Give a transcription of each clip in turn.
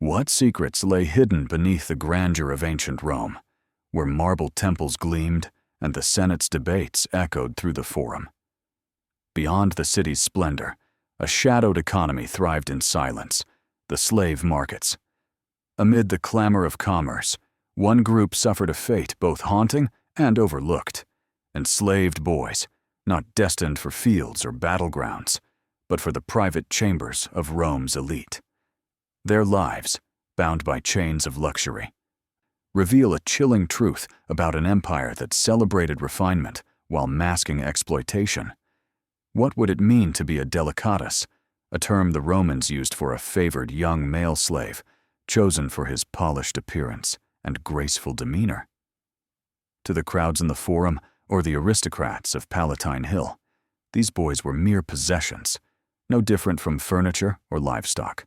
What secrets lay hidden beneath the grandeur of ancient Rome, where marble temples gleamed and the Senate's debates echoed through the Forum? Beyond the city's splendor, a shadowed economy thrived in silence, the slave markets. Amid the clamor of commerce, one group suffered a fate both haunting and overlooked: enslaved boys, not destined for fields or battlegrounds, but for the private chambers of Rome's elite. Their lives, bound by chains of luxury, reveal a chilling truth about an empire that celebrated refinement while masking exploitation. What would it mean to be a delicatus, a term the Romans used for a favored young male slave, chosen for his polished appearance and graceful demeanor? To the crowds in the Forum or the aristocrats of Palatine Hill, these boys were mere possessions, no different from furniture or livestock.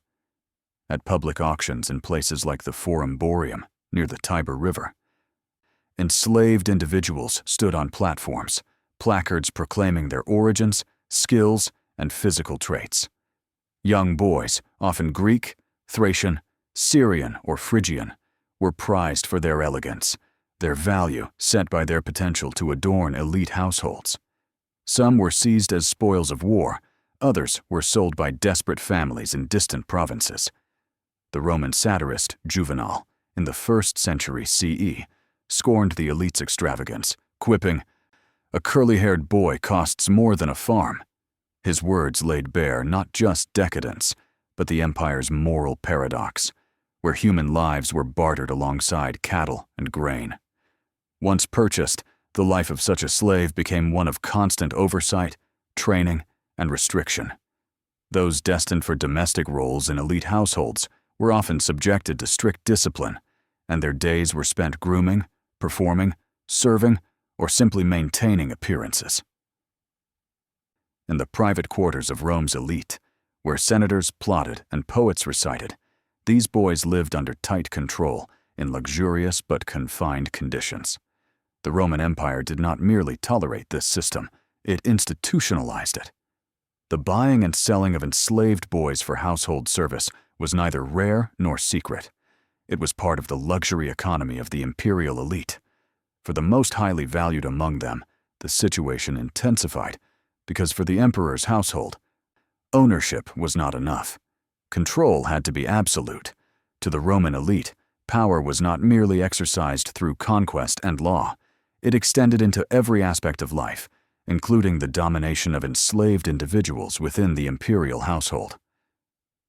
At public auctions in places like the Forum Boarium near the Tiber River, enslaved individuals stood on platforms, placards proclaiming their origins, skills, and physical traits. Young boys, often Greek, Thracian, Syrian, or Phrygian, were prized for their elegance, their value set by their potential to adorn elite households. Some were seized as spoils of war, others were sold by desperate families in distant provinces. The Roman satirist Juvenal, in the 1st century CE, scorned the elite's extravagance, quipping, "A curly-haired boy costs more than a farm." His words laid bare not just decadence, but the empire's moral paradox, where human lives were bartered alongside cattle and grain. Once purchased, the life of such a slave became one of constant oversight, training, and restriction. Those destined for domestic roles in elite households were often subjected to strict discipline, and their days were spent grooming, performing, serving, or simply maintaining appearances. In the private quarters of Rome's elite, where senators plotted and poets recited, these boys lived under tight control in luxurious but confined conditions. The Roman Empire did not merely tolerate this system, it institutionalized it. The buying and selling of enslaved boys for household service was neither rare nor secret. It was part of the luxury economy of the imperial elite. For the most highly valued among them, the situation intensified, because for the emperor's household, ownership was not enough. Control had to be absolute. To the Roman elite, power was not merely exercised through conquest and law. It extended into every aspect of life, including the domination of enslaved individuals within the imperial household.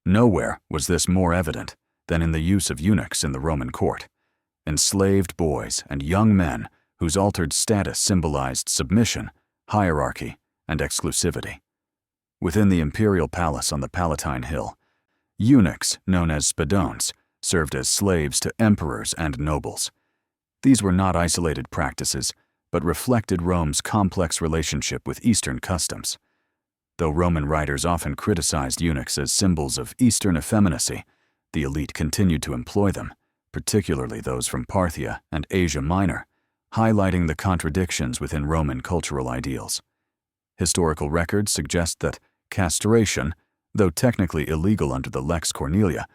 Nowhere was this more evident than in the use of eunuchs in the Roman court, enslaved boys and young men whose altered status symbolized submission, hierarchy, and exclusivity. Within the imperial palace on the Palatine Hill, eunuchs, known as spadones, served as slaves to emperors and nobles. These were not isolated practices, but reflected Rome's complex relationship with Eastern customs. Though Roman writers often criticized eunuchs as symbols of Eastern effeminacy, the elite continued to employ them, particularly those from Parthia and Asia Minor, highlighting the contradictions within Roman cultural ideals. Historical records suggest that castration, though technically illegal under the Lex Cornelia,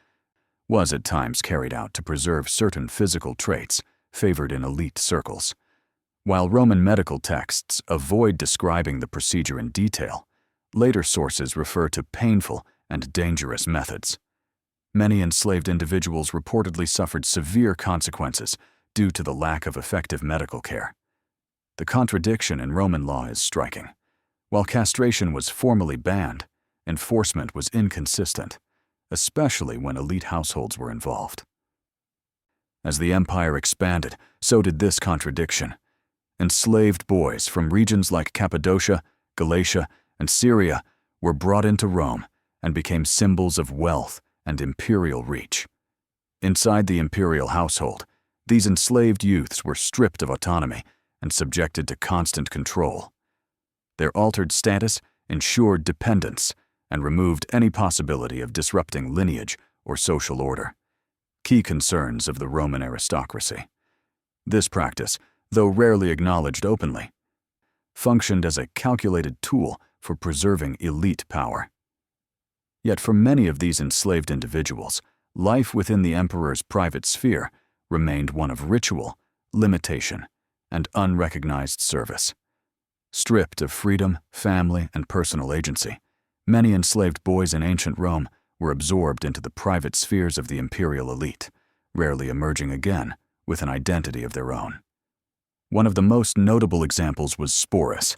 was at times carried out to preserve certain physical traits favored in elite circles. While Roman medical texts avoid describing the procedure in detail, later sources refer to painful and dangerous methods. Many enslaved individuals reportedly suffered severe consequences due to the lack of effective medical care. The contradiction in Roman law is striking. While castration was formally banned, enforcement was inconsistent, especially when elite households were involved. As the empire expanded, so did this contradiction. Enslaved boys from regions like Cappadocia, Galatia, and Syria were brought into Rome and became symbols of wealth and imperial reach. Inside the imperial household, these enslaved youths were stripped of autonomy and subjected to constant control. Their altered status ensured dependence and removed any possibility of disrupting lineage or social order, key concerns of the Roman aristocracy. This practice, though rarely acknowledged openly, functioned as a calculated tool for preserving elite power. Yet for many of these enslaved individuals, life within the emperor's private sphere remained one of ritual, limitation, and unrecognized service. Stripped of freedom, family, and personal agency, many enslaved boys in ancient Rome were absorbed into the private spheres of the imperial elite, rarely emerging again with an identity of their own. One of the most notable examples was Sporus,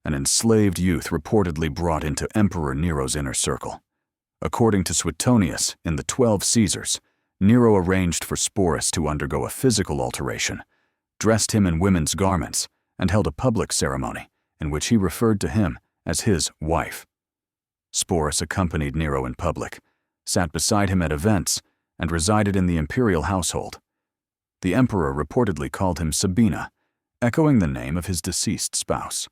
an enslaved youth reportedly brought into Emperor Nero's inner circle. According to Suetonius in the 12 Caesars, Nero arranged for Sporus to undergo a physical alteration, dressed him in women's garments, and held a public ceremony in which he referred to him as his wife. Sporus accompanied Nero in public, sat beside him at events, and resided in the imperial household. The emperor reportedly called him Sabina, echoing the name of his deceased spouse.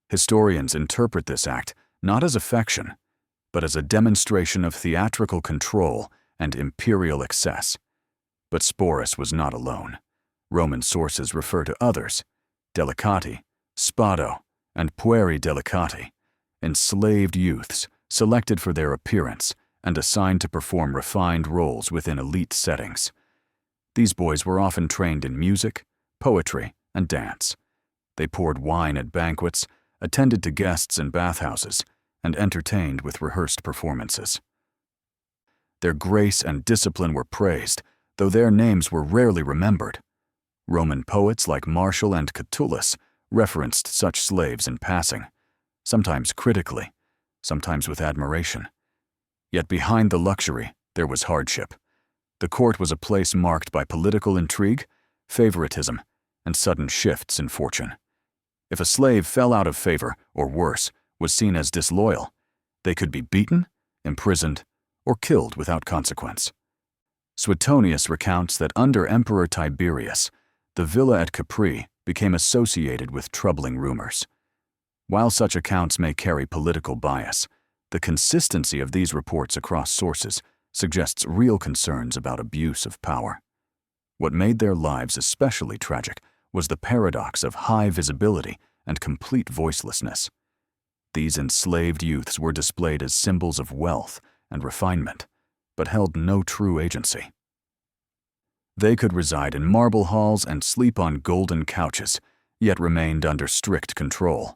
Historians interpret this act not as affection, but as a demonstration of theatrical control and imperial excess. But Sporus was not alone. Roman sources refer to others, delicati, spado, and pueri delicati, enslaved youths selected for their appearance and assigned to perform refined roles within elite settings. These boys were often trained in music, poetry, and dance. They poured wine at banquets, attended to guests in bathhouses, and entertained with rehearsed performances. Their grace and discipline were praised, though their names were rarely remembered. Roman poets like Martial and Catullus referenced such slaves in passing, sometimes critically, sometimes with admiration. Yet behind the luxury, there was hardship. The court was a place marked by political intrigue, favoritism, and sudden shifts in fortune. If a slave fell out of favor, or worse, was seen as disloyal, they could be beaten, imprisoned, or killed without consequence. Suetonius recounts that under Emperor Tiberius, the villa at Capri became associated with troubling rumors. While such accounts may carry political bias, the consistency of these reports across sources suggests real concerns about abuse of power. What made their lives especially tragic was the paradox of high visibility and complete voicelessness. These enslaved youths were displayed as symbols of wealth and refinement, but held no true agency. They could reside in marble halls and sleep on golden couches, yet remained under strict control.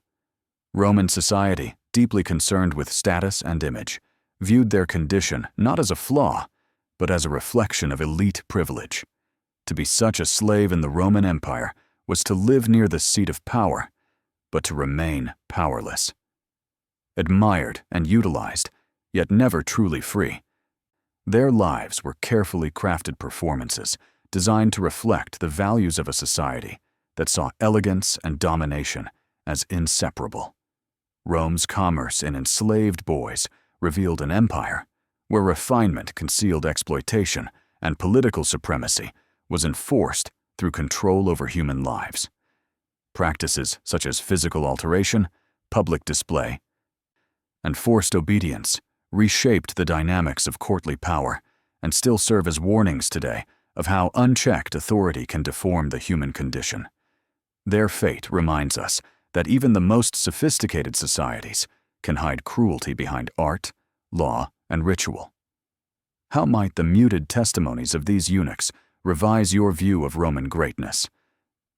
Roman society, deeply concerned with status and image, viewed their condition not as a flaw, but as a reflection of elite privilege. To be such a slave in the Roman Empire was to live near the seat of power, but to remain powerless. Admired and utilized, yet never truly free. Their lives were carefully crafted performances designed to reflect the values of a society that saw elegance and domination as inseparable. Rome's commerce in enslaved boys revealed an empire where refinement concealed exploitation and political supremacy was enforced through control over human lives. Practices such as physical alteration, public display, and forced obedience reshaped the dynamics of courtly power and still serve as warnings today of how unchecked authority can deform the human condition. Their fate reminds us that even the most sophisticated societies can hide cruelty behind art, law, and ritual. How might the muted testimonies of these eunuchs revise your view of Roman greatness?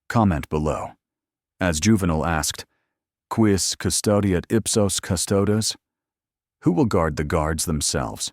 Comment below. As Juvenal asked, "Quis custodiet ipsos custodes?" Who will guard the guards themselves?